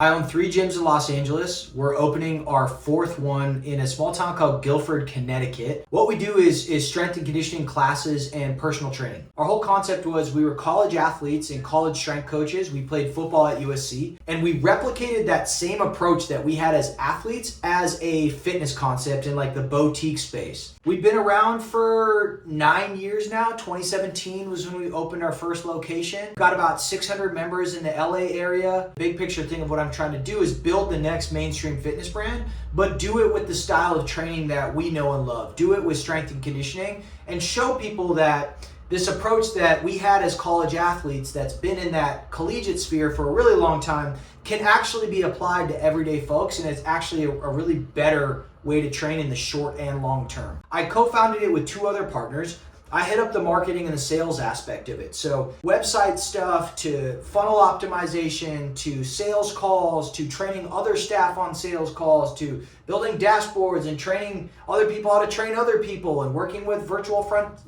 I own 3 gyms in Los Angeles. We're opening our 4th one in a small town called Guilford, Connecticut. What we do is strength and conditioning classes and personal training. Our whole concept was we were college athletes and college strength coaches. We played football at USC, and we replicated that same approach that we had as athletes as a fitness concept in like the boutique space. We've been around for 9 years now. 2017 was when we opened our first location. Got about 600 members in the LA area. Big picture thing of what I'm trying to do is build the next mainstream fitness brand, but do it with the style of training that we know and love. Do it with strength and conditioning and show people that this approach that we had as college athletes that's been in that collegiate sphere for a really long time can actually be applied to everyday folks, and it's actually a really better way to train in the short and long term. I co-founded it with 2 other partners. I head up the marketing and the sales aspect of it. So website stuff to funnel optimization to sales calls to training other staff on sales calls to building dashboards and training other people how to train other people and working with virtual front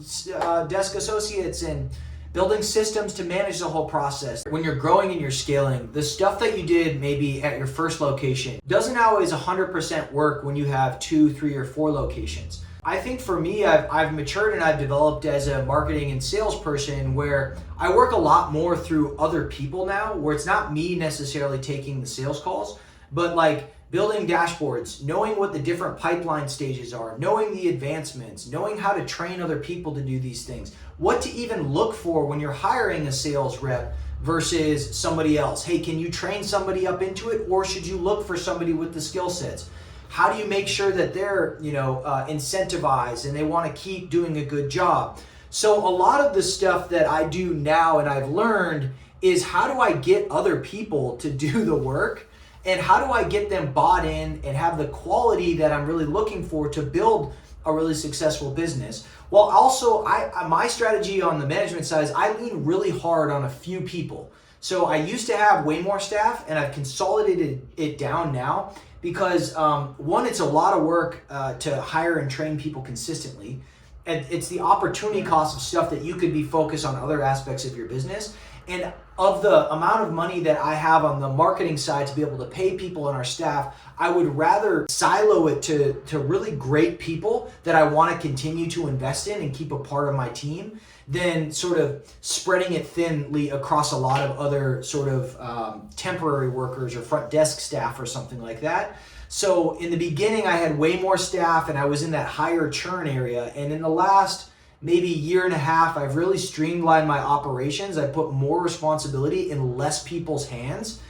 desk associates and building systems to manage the whole process. When you're growing and you're scaling, the stuff that you did maybe at your first location doesn't always 100% work when you have 2, 3, or 4 locations. I think for me, I've matured and I've developed as a marketing and sales person where I work a lot more through other people now, where it's not me necessarily taking the sales calls, but like building dashboards, knowing what the different pipeline stages are, knowing the advancements, knowing how to train other people to do these things, what to even look for when you're hiring a sales rep versus somebody else. Hey, can you train somebody up into it, or should you look for somebody with the skill sets? How do you make sure that they're, incentivized and they want to keep doing a good job? So a lot of the stuff that I do now and I've learned is how do I get other people to do the work, and how do I get them bought in and have the quality that I'm really looking for to build a really successful business. Well, also my strategy on the management side is I lean really hard on a few people. So I used to have way more staff and I've consolidated it down now. Because one, it's a lot of work to hire and train people consistently. And it's the opportunity cost of stuff that you could be focused on other aspects of your business. And of the amount of money that I have on the marketing side to be able to pay people and our staff, I would rather silo it to really great people that I want to continue to invest in and keep a part of my team than sort of spreading it thinly across a lot of other sort of temporary workers or front desk staff or something like that. So in the beginning, I had way more staff and I was in that higher churn area. And in the last maybe year and a half, I've really streamlined my operations. I put more responsibility in less people's hands.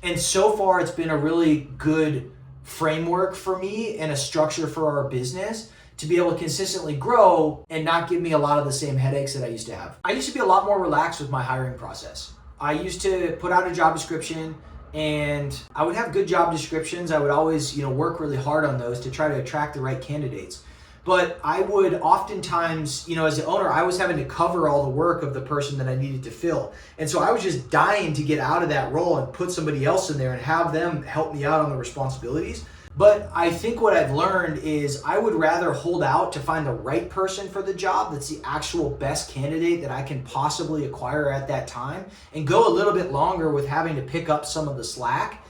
And so far, it's been a really good framework for me and a structure for our business to be able to consistently grow and not give me a lot of the same headaches that I used to have. I used to be a lot more relaxed with my hiring process. I used to put out a job description and I would have good job descriptions. I would always, work really hard on those to try to attract the right candidates. But I would oftentimes, as the owner, I was having to cover all the work of the person that I needed to fill. And so I was just dying to get out of that role and put somebody else in there and have them help me out on the responsibilities. But I think what I've learned is I would rather hold out to find the right person for the job that's the actual best candidate that I can possibly acquire at that time and go a little bit longer with having to pick up some of the slack,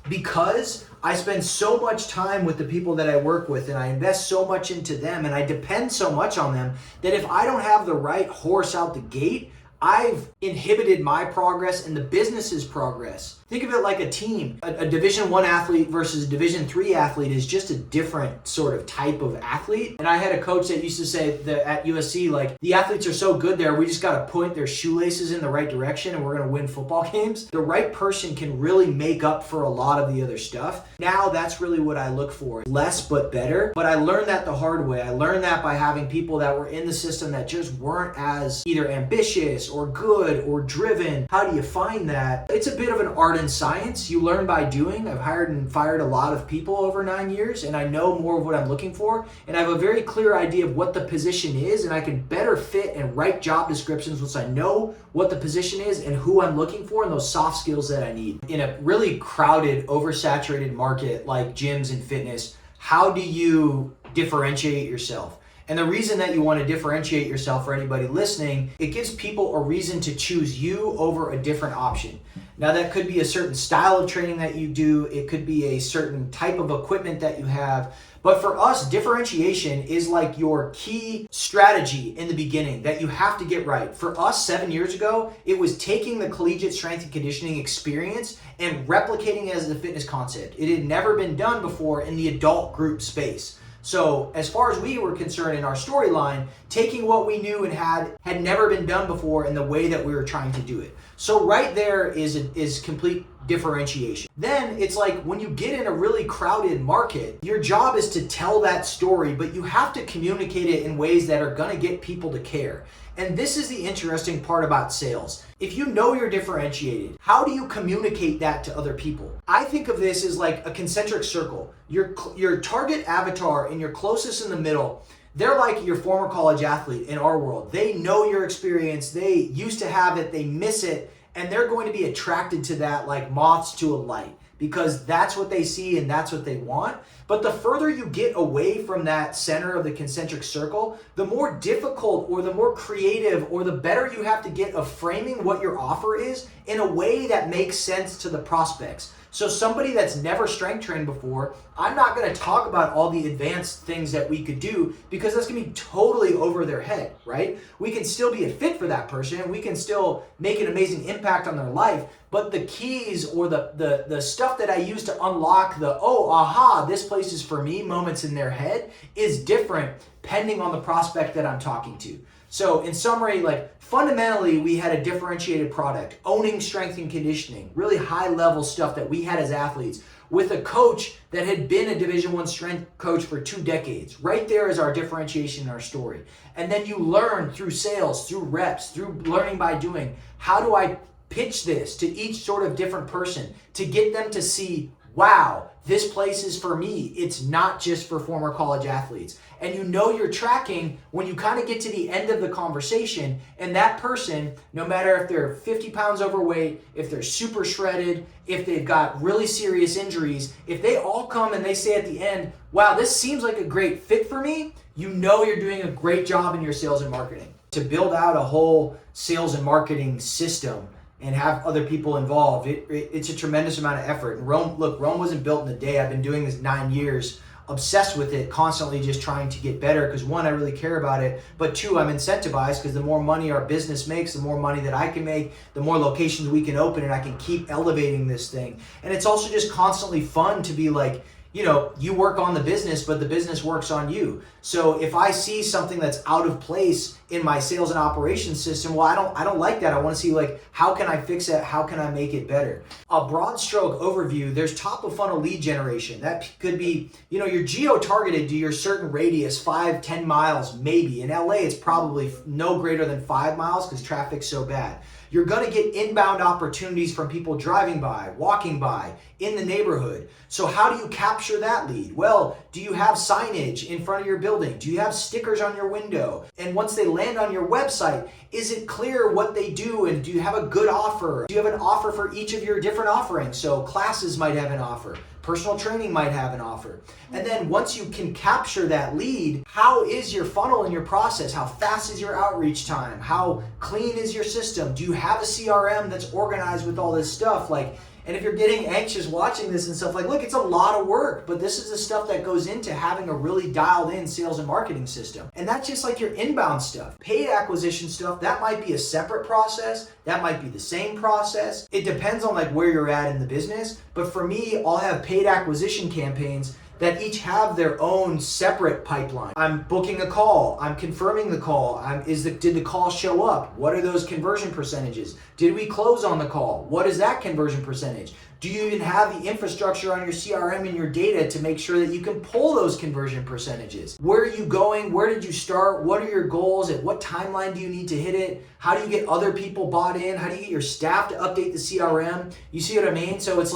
because I spend so much time with the people that I work with and I invest so much into them and I depend so much on them that if I don't have the right horse out the gate, I've inhibited my progress and the business's progress. Think of it like a team. A Division I athlete versus a Division III athlete is just a different sort of type of athlete. And I had a coach that used to say that at USC, like, the athletes are so good there, we just got to point their shoelaces in the right direction and we're going to win football games. The right person can really make up for a lot of the other stuff. Now that's really what I look for. Less but better. But I learned that the hard way. I learned that by having people that were in the system that just weren't as either ambitious or good or driven. How do you find that? It's a bit of an art and science. You learn by doing. I've hired and fired a lot of people over 9 years and I know more of what I'm looking for and I have a very clear idea of what the position is and I can better fit and write job descriptions once I know what the position is and who I'm looking for and those soft skills that I need. In a really crowded, oversaturated market like gyms and fitness, how do you differentiate yourself? And the reason that you want to differentiate yourself, for anybody listening, it gives people a reason to choose you over a different option. Now that could be a certain style of training that you do, it could be a certain type of equipment that you have. But for us, differentiation is like your key strategy in the beginning that you have to get right. For us, 7 years ago, it was taking the collegiate strength and conditioning experience and replicating it as a fitness concept. It had never been done before in the adult group space. So as far as we were concerned in our storyline, taking what we knew and had never been done before in the way that we were trying to do it. So right there is complete differentiation. Then it's like when you get in a really crowded market, your job is to tell that story, but you have to communicate it in ways that are gonna get people to care. And this is the interesting part about sales. If you know you're differentiated, how do you communicate that to other people? I think of this as like a concentric circle. Your target avatar and your closest in the middle, they're like your former college athlete in our world. They know your experience, they used to have it, they miss it, and they're going to be attracted to that like moths to a light because that's what they see and that's what they want. But the further you get away from that center of the concentric circle, the more difficult or the more creative or the better you have to get of framing what your offer is in a way that makes sense to the prospects. So somebody that's never strength trained before, I'm not going to talk about all the advanced things that we could do because that's going to be totally over their head, right? We can still be a fit for that person. We can still make an amazing impact on their life. But the keys or the stuff that I use to unlock the, oh, aha, this place is for me moments in their head is different depending on the prospect that I'm talking to. So in summary, like fundamentally, we had a differentiated product, owning strength and conditioning, really high level stuff that we had as athletes with a coach that had been a Division I strength coach for 2 decades. Right there is our differentiation in our story. And then you learn through sales, through reps, through learning by doing, how do I pitch this to each sort of different person to get them to see, wow, this place is for me. It's not just for former college athletes. And you know you're tracking when you kind of get to the end of the conversation and that person, no matter if they're 50 pounds overweight, if they're super shredded, if they've got really serious injuries, if they all come and they say at the end, wow, this seems like a great fit for me, you know you're doing a great job in your sales and marketing. To build out a whole sales and marketing system and have other people involved, it's a tremendous amount of effort. And Rome wasn't built in a day. I've been doing this 9 years, obsessed with it, constantly just trying to get better because 1, I really care about it, but 2, I'm incentivized because the more money our business makes, the more money that I can make, the more locations we can open, and I can keep elevating this thing. And it's also just constantly fun to be like, you know, you work on the business, but the business works on you. So if I see something that's out of place in my sales and operations system, well, I don't like that. I want to see like, how can I fix it? How can I make it better? A broad stroke overview, there's top of funnel lead generation. That could be, you know, you're geo-targeted to your certain radius, 5-10 miles, maybe. In LA, it's probably no greater than 5 miles because traffic's so bad. You're going to get inbound opportunities from people driving by, walking by, in the neighborhood. So how do you capture that lead? Well, do you have signage in front of your building? Do you have stickers on your window? And once they land on your website, is it clear what they do? And do you have a good offer? Do you have an offer for each of your different offerings? So classes might have an offer. Personal training might have an offer. And then once you can capture that lead, how is your funnel and your process? How fast is your outreach time? How clean is your system? Do you have a CRM that's organized with all this stuff? And if you're getting anxious watching this and stuff, look, it's a lot of work, but this is the stuff that goes into having a really dialed in sales and marketing system. And that's just like your inbound stuff. Paid acquisition stuff, that might be a separate process. That might be the same process. It depends on where you're at in the business. But for me, I'll have paid acquisition campaigns that each have their own separate pipeline. I'm booking a call, I'm confirming the call, did the call show up? What are those conversion percentages? Did we close on the call? What is that conversion percentage? Do you even have the infrastructure on your CRM and your data to make sure that you can pull those conversion percentages? Where are you going? Where did you start? What are your goals? At what timeline do you need to hit it? How do you get other people bought in? How do you get your staff to update the CRM? You see what I mean? So it's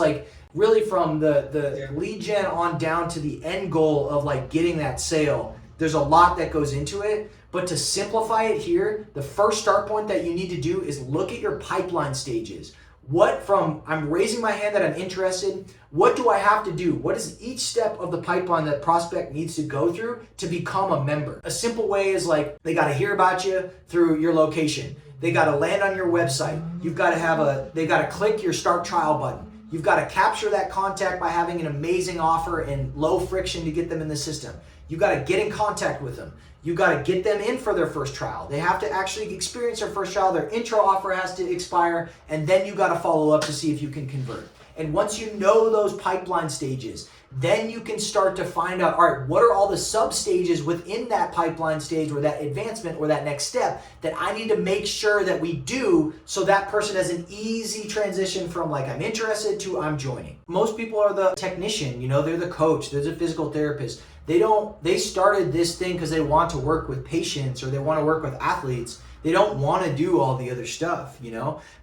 really from the lead gen on down to the end goal of getting that sale. There's a lot that goes into it, but to simplify it here, the first start point that you need to do is look at your pipeline stages. I'm raising my hand that I'm interested, what do I have to do? What is each step of the pipeline that prospect needs to go through to become a member? A simple way is like, they got to hear about you through your location. They got to land on your website. They got to click your start trial button. You've got to capture that contact by having an amazing offer and low friction to get them in the system. You got to get in contact with them. You got to get them in for their first trial. They have to actually experience their first trial. Their intro offer has to expire, and then you got to follow up to see if you can convert. And once you know those pipeline stages, then you can start to find out, all right, what are all the sub stages within that pipeline stage or that advancement or that next step that I need to make sure that we do so that person has an easy transition from like, I'm interested to I'm joining. Most people are the technician, they're the coach, they're the physical therapist. They started this thing because they want to work with patients or they want to work with athletes. They don't want to do all the other stuff,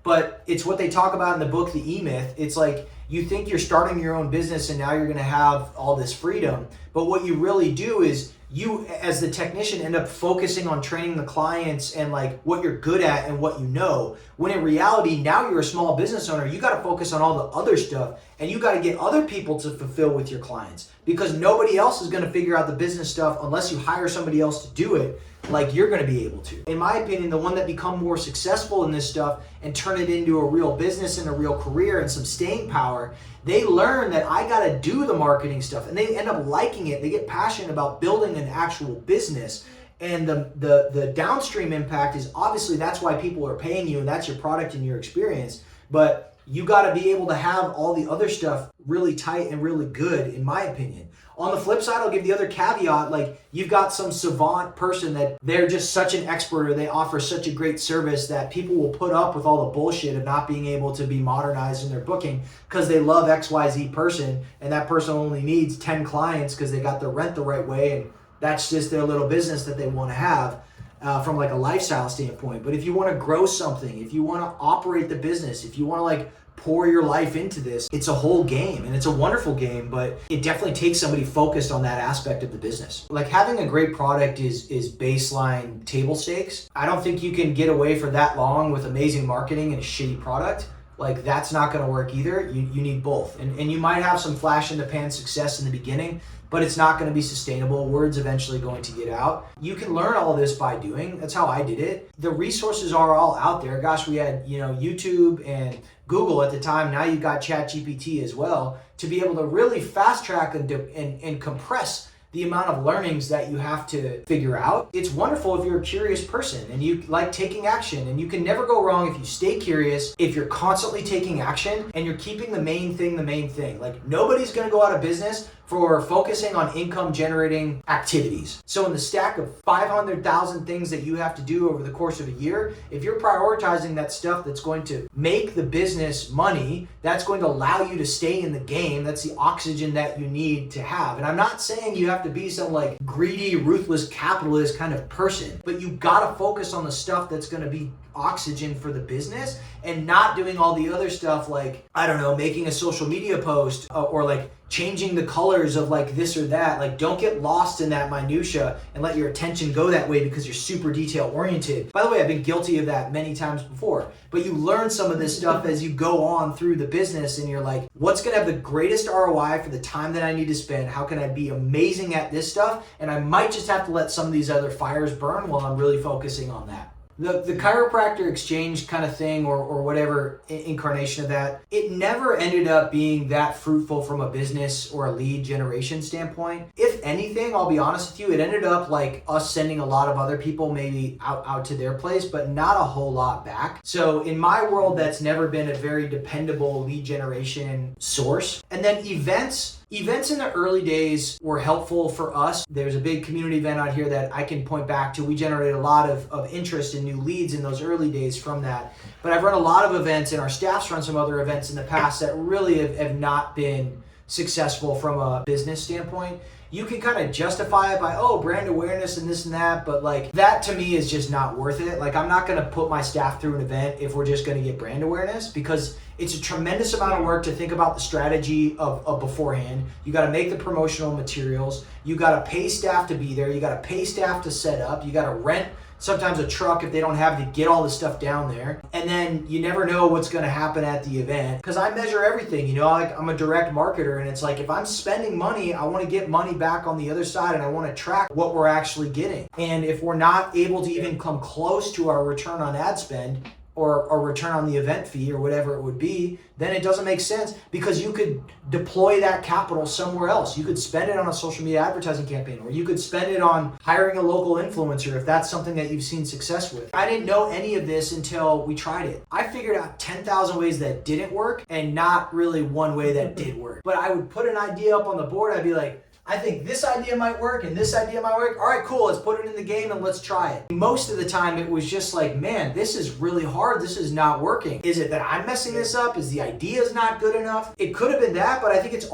but it's what they talk about in the book, The E-Myth. It's like, you think you're starting your own business and now you're going to have all this freedom. But what you really do is you, as the technician, end up focusing on training the clients and like what you're good at and what you know. When in reality, now you're a small business owner, you got to focus on all the other stuff and you got to get other people to fulfill with your clients because nobody else is going to figure out the business stuff unless you hire somebody else to do it like you're going to be able to. In my opinion, the one that become more successful in this stuff and turn it into a real business and a real career and some staying power, they learn that I got to do the marketing stuff and they end up liking it. They get passionate about building an actual business. And the downstream impact is obviously that's why people are paying you and that's your product and your experience. But you got to be able to have all the other stuff really tight and really good, in my opinion. On the flip side, I'll give the other caveat, like you've got some savant person that they're just such an expert or they offer such a great service that people will put up with all the bullshit of not being able to be modernized in their booking because they love XYZ person and that person only needs 10 clients because they got their rent the right way and that's just their little business that they want to have from like a lifestyle standpoint. But if you want to grow something, if you want to operate the business, if you want to like pour your life into this, it's a whole game and it's a wonderful game, but it definitely takes somebody focused on that aspect of the business. Like having a great product is baseline table stakes. I don't think you can get away for that long with amazing marketing and a shitty product. Like that's not going to work either. You need both. And you might have some flash in the pan success in the beginning, but it's not going to be sustainable. Word's eventually going to get out. You can learn all this by doing. That's how I did it. The resources are all out there. Gosh, we had, YouTube and Google at the time. Now you've got ChatGPT as well to be able to really fast track and compress the amount of learnings that you have to figure out. It's wonderful if you're a curious person and you like taking action, and you can never go wrong if you stay curious, if you're constantly taking action and you're keeping the main thing. Like nobody's gonna go out of business for focusing on income generating activities. So in the stack of 500,000 things that you have to do over the course of a year, if you're prioritizing that stuff that's going to make the business money, that's going to allow you to stay in the game, that's the oxygen that you need to have. And I'm not saying you have to be some like greedy, ruthless capitalist kind of person, but you gotta focus on the stuff that's gonna be oxygen for the business and not doing all the other stuff like, I don't know, making a social media post or like changing the colors of like this or that. Like don't get lost in that minutia and let your attention go that way because you're super detail oriented. By the way, I've been guilty of that many times before, but you learn some of this stuff as you go on through the business and you're like, what's gonna have the greatest ROI for the time that I need to spend? How can I be amazing at this stuff? And I might just have to let some of these other fires burn while I'm really focusing on that. The chiropractor exchange kind of thing or whatever incarnation of that, it never ended up being that fruitful from a business or a lead generation standpoint. If anything, I'll be honest with you, it ended up like us sending a lot of other people maybe out to their place, but not a whole lot back. So in my world, that's never been a very dependable lead generation source. And then events in the early days were helpful for us. There's a big community event out here that I can point back to. We generated a lot of interest in new leads in those early days from that. But I've run a lot of events and our staff's run some other events in the past that really have not been successful from a business standpoint. You can kind of justify it by, brand awareness and this and that, but like that to me is just not worth it. Like I'm not gonna put my staff through an event if we're just gonna get brand awareness because it's a tremendous amount of work to think about the strategy of beforehand. You gotta make the promotional materials. You gotta pay staff to be there. You gotta pay staff to set up. You gotta rent sometimes a truck if they don't have to get all the stuff down there. And then you never know what's going to happen at the event, because I measure everything, you know, like I'm a direct marketer, and it's like if I'm spending money, I want to get money back on the other side, and I want to track what we're actually getting. And if we're not able to even come close to our return on ad spend, or return on the event fee or whatever it would be, then it doesn't make sense, because you could deploy that capital somewhere else. You could spend it on a social media advertising campaign, or you could spend it on hiring a local influencer if that's something that you've seen success with. I didn't know any of this until we tried it. I figured out 10,000 ways that didn't work and not really one way that did work. But I would put an idea up on the board. I'd be like, I think this idea might work and this idea might work. All right, cool, let's put it in the game and let's try it. Most of the time it was just like, man, this is really hard. This is not working. Is it that I'm messing this up? Is the idea's not good enough? It could have been that, but I think it's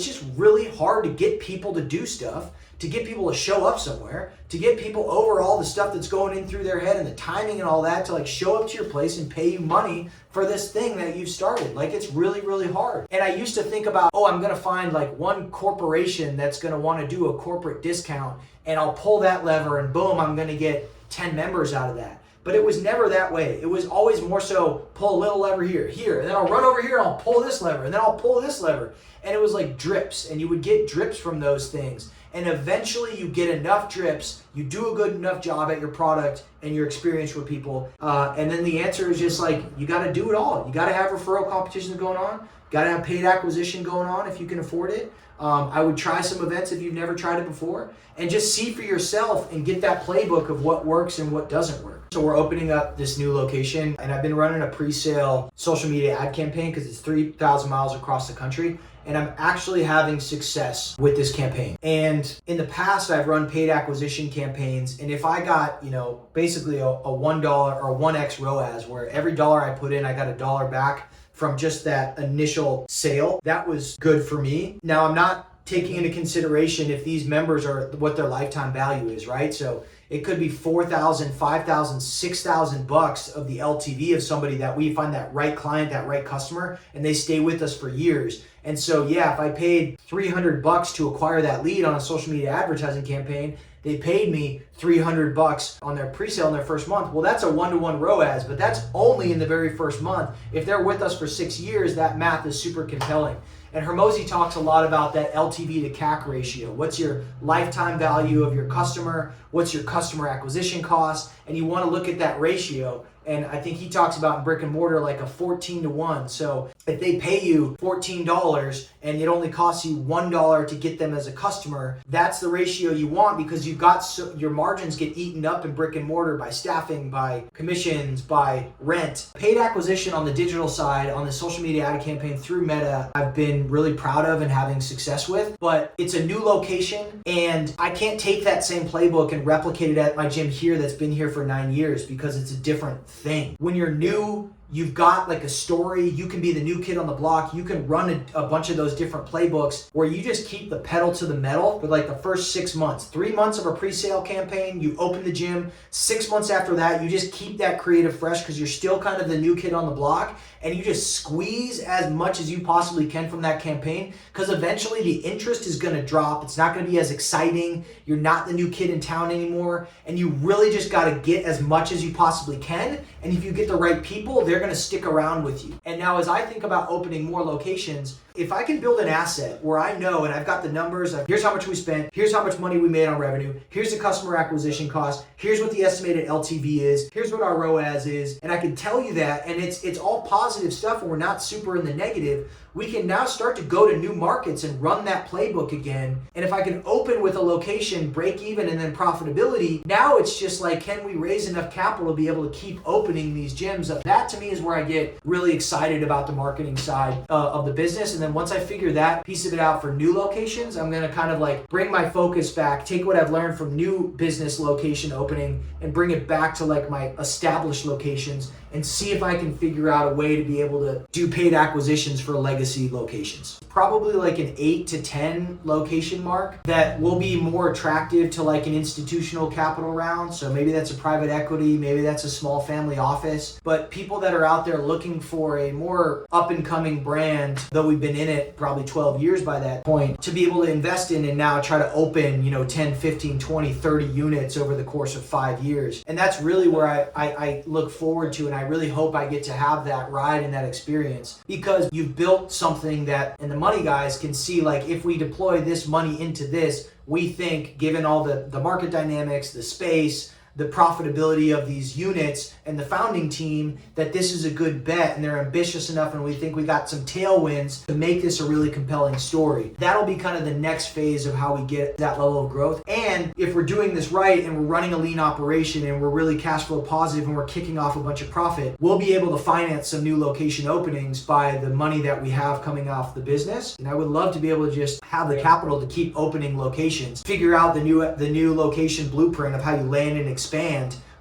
just really hard to get people to do stuff, to get people to show up somewhere, to get people over all the stuff that's going in through their head and the timing and all that, to like show up to your place and pay you money for this thing that you've started. Like, it's really, really hard. And I used to think about, oh, I'm gonna find like one corporation that's gonna wanna do a corporate discount, and I'll pull that lever and boom, I'm gonna get 10 members out of that. But it was never that way. It was always more so pull a little lever here, and then I'll run over here and I'll pull this lever, and then I'll pull this lever. And it was like drips, and you would get drips from those things. And eventually you get enough drips, you do a good enough job at your product and your experience with people. And then the answer is just like, you gotta do it all. You gotta have referral competitions going on, gotta have paid acquisition going on if you can afford it. I would try some events if you've never tried it before, and just see for yourself and get that playbook of what works and what doesn't work. So we're opening up this new location, and I've been running a pre-sale social media ad campaign because it's 3,000 miles across the country. And I'm actually having success with this campaign. And in the past, I've run paid acquisition campaigns, and if I got, you know, basically a $1 or 1x ROAS, where every dollar I put in, I got $1 back from just that initial sale, that was good for me. Now, I'm not taking into consideration if these members are what their lifetime value is, right? So it could be $4,000, $5,000, $6,000 of the LTV of somebody that we find that right client, that right customer, and they stay with us for years. And so, yeah, if I paid $300 to acquire that lead on a social media advertising campaign, they paid me $300 on their pre-sale in their first month. Well, that's a 1-to-1 ROAS, but that's only in the very first month. If they're with us for 6 years, that math is super compelling. And Hormozi talks a lot about that LTV to CAC ratio. What's your lifetime value of your customer? What's your customer acquisition cost? And you want to look at that ratio. And I think he talks about in brick and mortar like a 14-to-1. So if they pay you $14 and it only costs you $1 to get them as a customer, that's the ratio you want, because you've got your margins get eaten up in brick and mortar by staffing, by commissions, by rent. Paid acquisition on the digital side, on the social media ad campaign through Meta, I've been really proud of and having success with, but it's a new location and I can't take that same playbook and replicate it at my gym here that's been here for 9 years, because it's a different thing. When you're new, you've got like a story, you can be the new kid on the block, you can run a bunch of those different playbooks where you just keep the pedal to the metal for like the first 6 months. 3 months of a pre-sale campaign, you open the gym. 6 months after that, you just keep that creative fresh because you're still kind of the new kid on the block, and you just squeeze as much as you possibly can from that campaign, because eventually the interest is going to drop. It's not going to be as exciting. You're not the new kid in town anymore, and you really just got to get as much as you possibly can. And if you get the right people, they're going to stick around with you. And now as I think about opening more locations, if I can build an asset where I know and I've got the numbers, here's how much we spent, here's how much money we made on revenue, here's the customer acquisition cost, here's what the estimated LTV is, here's what our ROAS is, and I can tell you that, and it's all positive stuff and we're not super in the negative, we can now start to go to new markets and run that playbook again. And if I can open with a location, break even, and then profitability, now it's just like, can we raise enough capital to be able to keep opening these gyms? That to me is where I get really excited about the marketing side of the business. And then once I figure that piece of it out for new locations, I'm gonna kind of like bring my focus back, take what I've learned from new business location opening and bring it back to like my established locations and see if I can figure out a way to be able to do paid acquisitions for legacy locations. Probably like an 8 to 10 location mark that will be more attractive to like an institutional capital round. So maybe that's a private equity, maybe that's a small family office, but people that are out there looking for a more up and coming brand, though we've been been in it probably 12 years by that point, to be able to invest in and now try to open, 10, 15, 20, 30 units over the course of 5 years. And that's really where I look forward to, and I really hope I get to have that ride and that experience, because you've built something that, and the money guys can see, like, if we deploy this money into this, we think, given all the market dynamics, the space, the profitability of these units and the founding team, that this is a good bet, and they're ambitious enough, and we think we got some tailwinds to make this a really compelling story. That'll be kind of the next phase of how we get that level of growth. And if we're doing this right and we're running a lean operation and we're really cash flow positive and we're kicking off a bunch of profit, we'll be able to finance some new location openings by the money that we have coming off the business. And I would love to be able to just have the capital to keep opening locations, figure out the new location blueprint of how you land and expand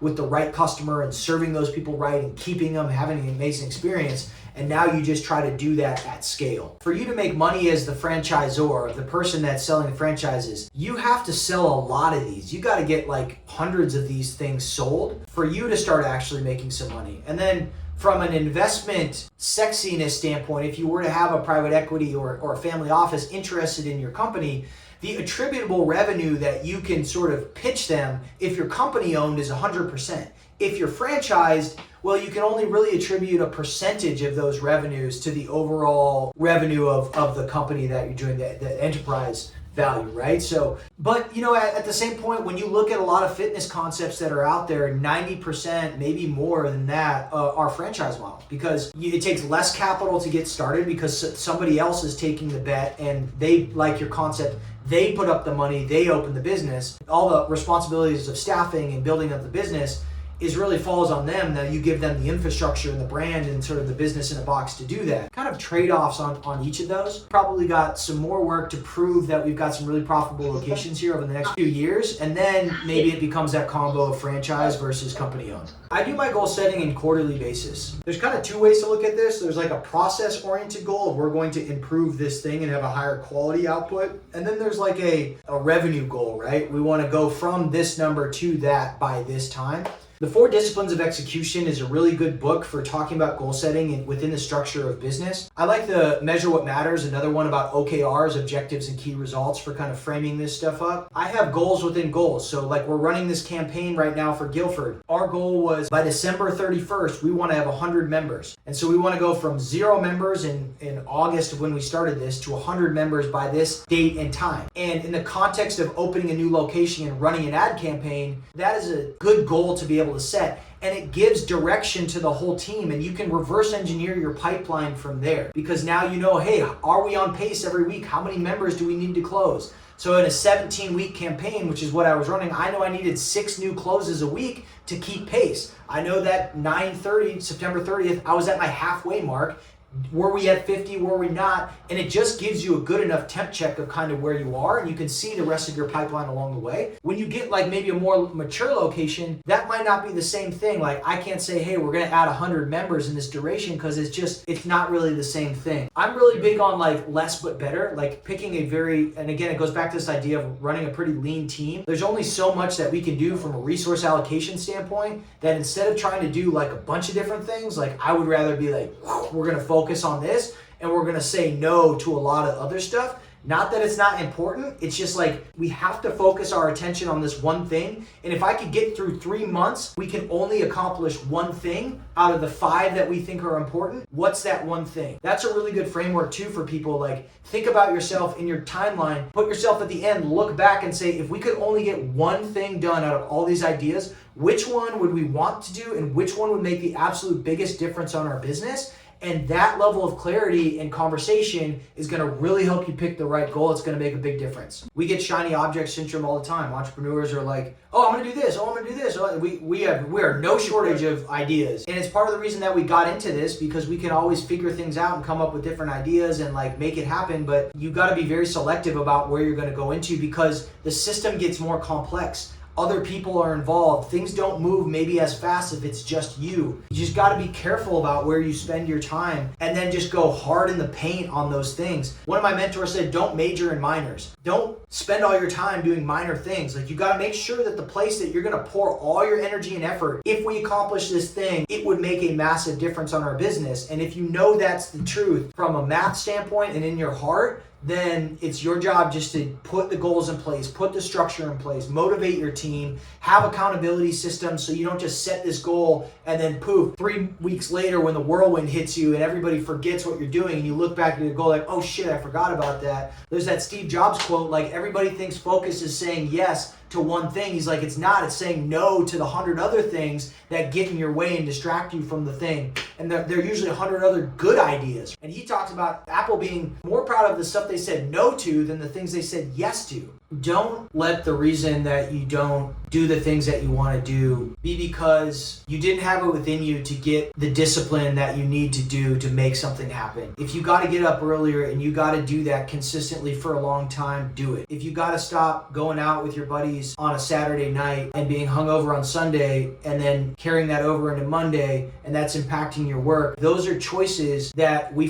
with the right customer and serving those people right and keeping them, having an amazing experience. And now you just try to do that at scale. For you to make money as the franchisor, the person that's selling the franchises, you have to sell a lot of these. You got to get like hundreds of these things sold for you to start actually making some money. And then from an investment sexiness standpoint, if you were to have a private equity or a family office interested in your company, the attributable revenue that you can sort of pitch them, if you're company owned, is 100%. If you're franchised, well, you can only really attribute a percentage of those revenues to the overall revenue of the company that you're doing, the enterprise value, right? So, but at the same point, when you look at a lot of fitness concepts that are out there, 90%, maybe more than that, are franchise models, because it takes less capital to get started because somebody else is taking the bet and they like your concept. They put up the money, they open the business. All the responsibilities of staffing and building up the business really falls on them. That you give them the infrastructure and the brand and sort of the business in a box to do that. Kind of trade-offs on each of those. Probably got some more work to prove that we've got some really profitable locations here over the next few years, and then maybe it becomes that combo of franchise versus company owned. I do my goal setting in quarterly basis. There's kind of two ways to look at this. There's like a process-oriented goal of we're going to improve this thing and have a higher quality output. And then there's like a revenue goal, right? We want to go from this number to that by this time. The 4 Disciplines of Execution is a really good book for talking about goal setting within the structure of business. I like the Measure What Matters, another one about OKRs, objectives and key results, for kind of framing this stuff up. I have goals within goals. So like we're running this campaign right now for Guilford. Our goal was by December 31st, we want to have 100 members. And so we want to go from 0 members in August of when we started this to 100 members by this date and time. And in the context of opening a new location and running an ad campaign, that is a good goal to be able to set, and it gives direction to the whole team, and you can reverse engineer your pipeline from there, because now you know, hey, are we on pace every week? How many members do we need to close? So in a 17-week campaign, which is what I was running, I know I needed 6 new closes a week to keep pace. I know that September 30th, I was at my halfway mark. Were we at 50? Were we not? And it just gives you a good enough temp check of kind of where you are, and you can see the rest of your pipeline along the way. When you get like maybe a more mature location, that might not be the same thing. Like I can't say, hey, we're going to add 100 members in this duration, because it's not really the same thing. I'm really big on like less but better, like picking and again, it goes back to this idea of running a pretty lean team. There's only so much that we can do from a resource allocation standpoint, that instead of trying to do like a bunch of different things, like I would rather be like, we're going to focus on this and we're going to say no to a lot of other stuff. Not that it's not important, it's just like we have to focus our attention on this one thing. And if I could get through 3 months, we can only accomplish one thing out of the 5 that we think are important. What's that one thing? That's a really good framework too for people. Like think about yourself in your timeline, put yourself at the end, look back and say, if we could only get one thing done out of all these ideas, which one would we want to do and which one would make the absolute biggest difference on our business? And that level of clarity and conversation is going to really help you pick the right goal. It's going to make a big difference. We get shiny object syndrome all the time. Entrepreneurs are like, oh, I'm going to do this. Oh, I'm going to do this. Oh, we are no shortage of ideas. And it's part of the reason that we got into this, because we can always figure things out and come up with different ideas and like make it happen. But you got to be very selective about where you're going to go into, because the system gets more complex. other people are involved. Things don't move maybe as fast if it's just you. You just got to be careful about where you spend your time and then just go hard in the paint on those things. One of my mentors said, don't major in minors. Don't spend all your time doing minor things. Like, you got to make sure that the place that you're going to pour all your energy and effort, if we accomplish this thing, it would make a massive difference on our business. And if you know that's the truth from a math standpoint and in your heart, then it's your job just to put the goals in place, put the structure in place, motivate your team, have accountability systems so you don't just set this goal and then poof, 3 weeks later when the whirlwind hits you and everybody forgets what you're doing and you look back at your goal like, oh shit, I forgot about that. There's that Steve Jobs quote, like, everybody thinks focus is saying yes to one thing. He's like, it's not. It's saying no to the 100 other things that get in your way and distract you from the thing. And they're usually 100 other good ideas. And he talks about Apple being more proud of the stuff they said no to than the things they said yes to. Don't let the reason that you don't do the things that you want to do be because you didn't have it within you to get the discipline that you need to do to make something happen. If you got to get up earlier and you got to do that consistently for a long time, do it. If you got to stop going out with your buddies on a Saturday night and being hungover on Sunday and then carrying that over into Monday and that's impacting your work, those are choices that we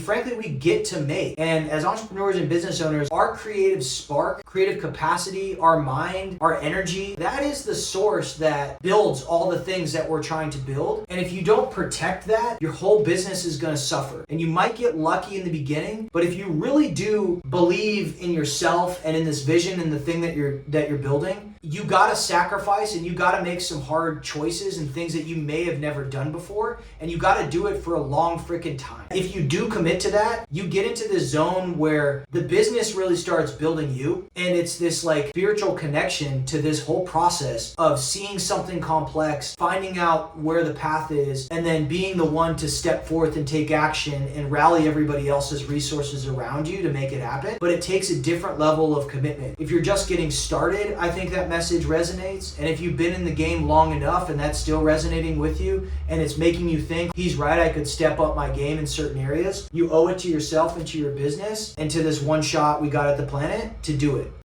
get to make. And as entrepreneurs and business owners, our creative spark, creative capacity, our mind, our energy, that is the source that builds all the things that we're trying to build. And if you don't protect that, your whole business is going to suffer. And you might get lucky in the beginning, but if you really do believe in yourself and in this vision and the thing that you're building, you got to sacrifice and you got to make some hard choices and things that you may have never done before, and you got to do it for a long freaking time. If you do commit to that, you get into this zone where the business really starts building you, and it's this like spiritual connection to this whole process of seeing something complex, finding out where the path is, and then being the one to step forth and take action and rally everybody else's resources around you to make it happen. But it takes a different level of commitment. If you're just getting started, I think that message resonates. And if you've been in the game long enough and that's still resonating with you and it's making you think, he's right, I could step up my game in certain areas, you owe it to yourself and to your business and to this one shot we got at the planet to do it.